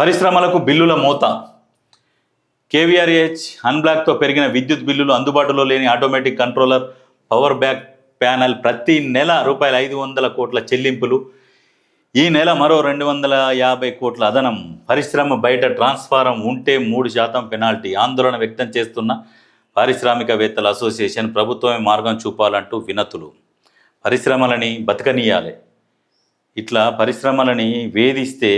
పరిశ్రమలకు బిల్లుల మోత. కేవీఆర్హెచ్ అన్బ్లాక్తో పెరిగిన విద్యుత్ బిల్లులు, అందుబాటులో లేని automatic controller, power back panel, ప్రతి నెల రూపాయలు 500 కోట్ల చెల్లింపులు, ఈ నెల మరో 250 కోట్ల అదనం. పరిశ్రమ బయట ట్రాన్స్ఫారం ఉంటే 3% పెనాల్టీ. ఆందోళన వ్యక్తం చేస్తున్న పారిశ్రామికవేత్తల అసోసియేషన్. ప్రభుత్వమే మార్గం చూపాలంటూ వినతులు. పరిశ్రమలని బతకనీయాలి. ఇట్లా పరిశ్రమలని వేధిస్తే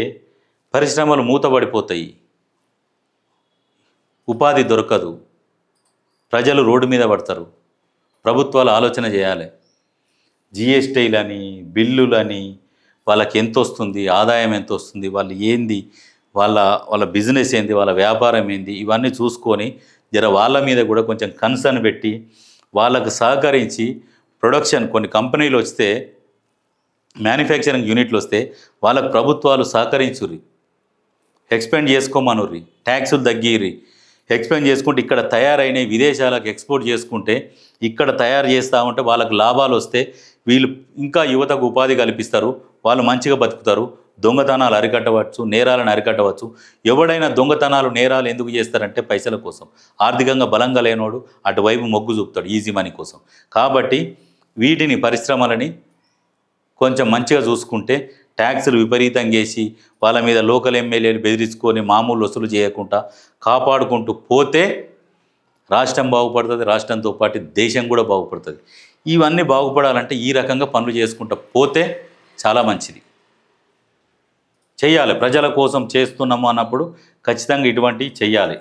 పరిశ్రమలు మూతపడిపోతాయి, ఉపాధి దొరకదు, ప్రజలు రోడ్డు మీద పడతారు. ప్రభుత్వాలు ఆలోచన చేయాలి. జిఎస్టీలని, బిల్లులని, వాళ్ళకి ఎంత వస్తుంది, ఆదాయం ఎంత వస్తుంది, వాళ్ళు ఏంది, వాళ్ళ బిజినెస్ ఏంది, వాళ్ళ వ్యాపారం ఏంది, ఇవన్నీ చూసుకొని వాళ్ళ మీద కూడా కొంచెం కన్సర్న్ పెట్టి వాళ్ళకు సహకరించి ప్రొడక్షన్, కొన్ని కంపెనీలు వస్తే, మ్యానుఫ్యాక్చరింగ్ యూనిట్లు వస్తే వాళ్ళకు ప్రభుత్వాలు సహకరించుర్రి, ఎక్స్పెండ్ చేసుకోమనుర్రి, ట్యాక్సులు తగ్గిర్రి. ఎక్స్పెండ్ చేసుకుంటే ఇక్కడ తయారైన విదేశాలకు ఎక్స్పోర్ట్ చేసుకుంటే ఇక్కడ తయారు చేస్తూ ఉంటే వాళ్ళకు లాభాలు వస్తే వీళ్ళు ఇంకా యువతకు ఉపాధి కల్పిస్తారు, వాళ్ళు మంచిగా బతుకుతారు. దొంగతనాలు అరికట్టవచ్చు, నేరాలను అరికట్టవచ్చు. ఎవడైనా దొంగతనాలు, నేరాలు ఎందుకు చేస్తారంటే పైసల కోసం. ఆర్థికంగా బలంగా లేనోడు అటువైపు మొగ్గు చూపుతాడు ఈజీ మనీ కోసం. కాబట్టి వీటిని, పరిశ్రమలని కొంచెం మంచిగా చూసుకుంటే, ట్యాక్సులు విపరీతంగా వేసి వాళ్ళ మీద లోకల్ ఎమ్మెల్యేలు బెదిరించుకొని మామూలు వసూలు చేయకుండా కాపాడుకుంటూ పోతే రాష్ట్రం బాగుపడుతుంది, రాష్ట్రంతో పాటు దేశం కూడా బాగుపడుతుంది. ఇవన్నీ బాగుపడాలంటే ఈ రకంగా పనులు చేసుకుంటూ పోతే చాలా మంచిది. చెయ్యాలి. ప్రజల కోసం చేస్తున్నాము అన్నప్పుడు ఖచ్చితంగా ఇటువంటివి చెయ్యాలి.